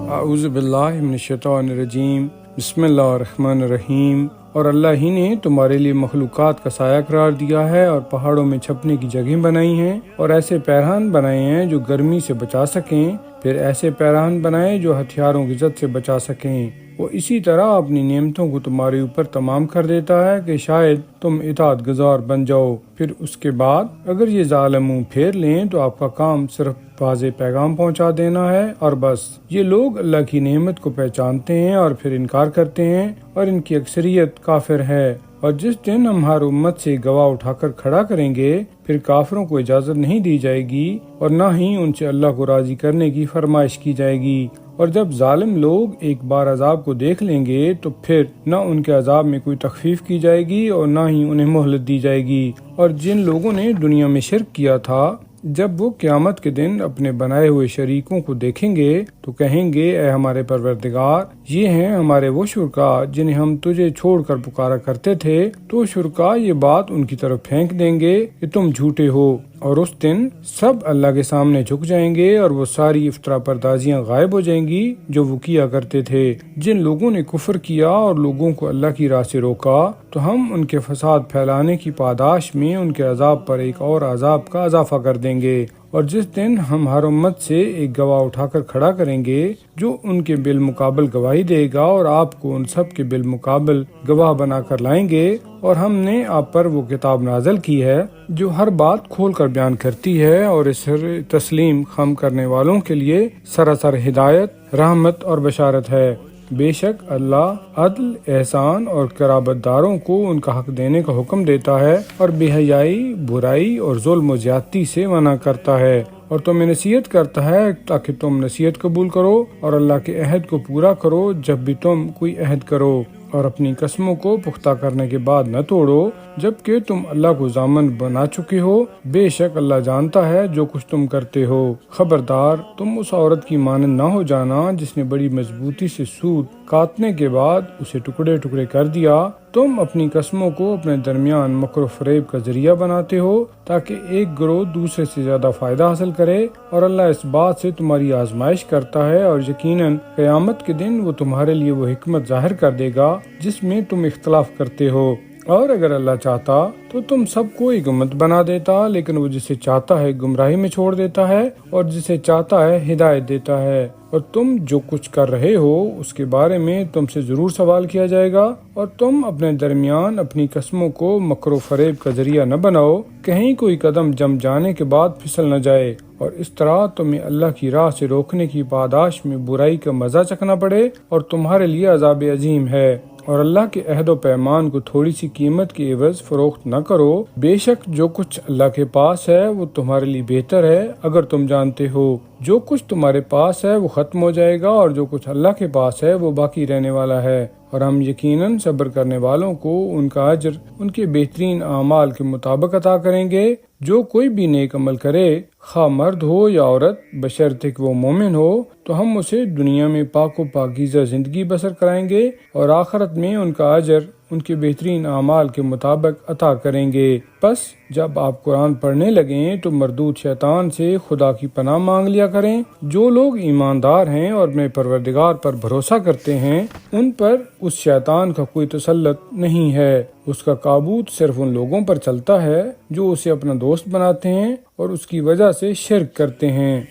اعوذ باللہ من الشیطان الرجیم، بسم اللہ الرحمن الرحیم۔ اور اللہ ہی نے تمہارے لیے مخلوقات کا سایہ قرار دیا ہے اور پہاڑوں میں چھپنے کی جگہیں بنائی ہیں اور ایسے پیرہن بنائے ہیں جو گرمی سے بچا سکیں، پھر ایسے پیرہن بنائے جو ہتھیاروں کی زد سے بچا سکیں۔ وہ اسی طرح اپنی نعمتوں کو تمہارے اوپر تمام کر دیتا ہے کہ شاید تم اطاعت گزار بن جاؤ۔ پھر اس کے بعد اگر یہ ظالم منہ پھیر لیں تو آپ کا کام صرف واضح پیغام پہنچا دینا ہے اور بس۔ یہ لوگ اللہ کی نعمت کو پہچانتے ہیں اور پھر انکار کرتے ہیں اور ان کی اکثریت کافر ہے۔ اور جس دن ہم ہر امت سے گواہ اٹھا کر کھڑا کریں گے، پھر کافروں کو اجازت نہیں دی جائے گی اور نہ ہی ان سے اللہ کو راضی کرنے کی فرمائش کی جائے گی۔ اور جب ظالم لوگ ایک بار عذاب کو دیکھ لیں گے تو پھر نہ ان کے عذاب میں کوئی تخفیف کی جائے گی اور نہ ہی انہیں مہلت دی جائے گی۔ اور جن لوگوں نے دنیا میں شرک کیا تھا، جب وہ قیامت کے دن اپنے بنائے ہوئے شریکوں کو دیکھیں گے تو کہیں گے، اے ہمارے پروردگار، یہ ہیں ہمارے وہ شرکاء جنہیں ہم تجھے چھوڑ کر پکارا کرتے تھے۔ تو شرکاء یہ بات ان کی طرف پھینک دیں گے کہ تم جھوٹے ہو، اور اس دن سب اللہ کے سامنے جھک جائیں گے اور وہ ساری افطرا پردازیاں غائب ہو جائیں گی جو وہ کیا کرتے تھے۔ جن لوگوں نے کفر کیا اور لوگوں کو اللہ کی راہ سے روکا تو ہم ان کے فساد پھیلانے کی پاداش میں ان کے عذاب پر ایک اور عذاب کا اضافہ کر دیں گے۔ اور جس دن ہم ہر امت سے ایک گواہ اٹھا کر کھڑا کریں گے جو ان کے بالمقابل گواہی دے گا، اور آپ کو ان سب کے بالمقابل گواہ بنا کر لائیں گے، اور ہم نے آپ پر وہ کتاب نازل کی ہے جو ہر بات کھول کر بیان کرتی ہے اور اس تسلیم خم کرنے والوں کے لیے سراسر ہدایت، رحمت اور بشارت ہے۔ بے شک اللہ عدل، احسان اور قرابت داروں کو ان کا حق دینے کا حکم دیتا ہے اور بے حیائی، برائی اور ظلم و زیادتی سے منع کرتا ہے، اور تمہیں نصیحت کرتا ہے تاکہ تم نصیحت قبول کرو اور اللہ کے عہد کو پورا کرو جب بھی تم کوئی عہد کرو، اور اپنی قسموں کو پختہ کرنے کے بعد نہ توڑو جبکہ تم اللہ کو ضامن بنا چکے ہو۔ بے شک اللہ جانتا ہے جو کچھ تم کرتے ہو۔ خبردار، تم اس عورت کی مانند نہ ہو جانا جس نے بڑی مضبوطی سے سود کاٹنے کے بعد اسے ٹکڑے ٹکڑے کر دیا۔ تم اپنی قسموں کو اپنے درمیان مکر و فریب کا ذریعہ بناتے ہو تاکہ ایک گروہ دوسرے سے زیادہ فائدہ حاصل کرے، اور اللہ اس بات سے تمہاری آزمائش کرتا ہے، اور یقیناً قیامت کے دن وہ تمہارے لیے وہ حکمت ظاہر کر دے گا جس میں تم اختلاف کرتے ہو۔ اور اگر اللہ چاہتا تو تم سب کو ایک امت بنا دیتا، لیکن وہ جسے چاہتا ہے گمراہی میں چھوڑ دیتا ہے اور جسے چاہتا ہے ہدایت دیتا ہے۔ اور تم جو کچھ کر رہے ہو اس کے بارے میں تم سے ضرور سوال کیا جائے گا، اور تم اپنے درمیان اپنی قسموں کو مکر و فریب کا ذریعہ نہ بناؤ، کہیں کوئی قدم جم جانے کے بعد پھسل نہ جائے، اور اس طرح تمہیں اللہ کی راہ سے روکنے کی پاداش میں برائی کا مزہ چکھنا پڑے، اور تمہارے لیے عذاب عظیم ہے۔ اور اللہ کے عہد و پیمان کو تھوڑی سی قیمت کے عوض فروخت نہ کرو، بے شک جو کچھ اللہ کے پاس ہے وہ تمہارے لیے بہتر ہے اگر تم جانتے ہو۔ جو کچھ تمہارے پاس ہے وہ ختم ہو جائے گا، اور جو کچھ اللہ کے پاس ہے وہ باقی رہنے والا ہے، اور ہم یقیناً صبر کرنے والوں کو ان کا اجر ان کے بہترین اعمال کے مطابق عطا کریں گے۔ جو کوئی بھی نیک عمل کرے، خواہ مرد ہو یا عورت، بشرطے کہ وہ مومن ہو، تو ہم اسے دنیا میں پاک و پاکیزہ زندگی بسر کرائیں گے، اور آخرت میں ان کا اجر ان کے بہترین اعمال کے مطابق عطا کریں گے۔ پس جب آپ قرآن پڑھنے لگیں تو مردود شیطان سے خدا کی پناہ مانگ لیا کریں۔ جو لوگ ایماندار ہیں اور اپنے پروردگار پر بھروسہ کرتے ہیں، ان پر اس شیطان کا کوئی تسلط نہیں ہے۔ اس کا کابوت صرف ان لوگوں پر چلتا ہے جو اسے اپنا دوست بناتے ہیں اور اس کی وجہ سے شرک کرتے ہیں۔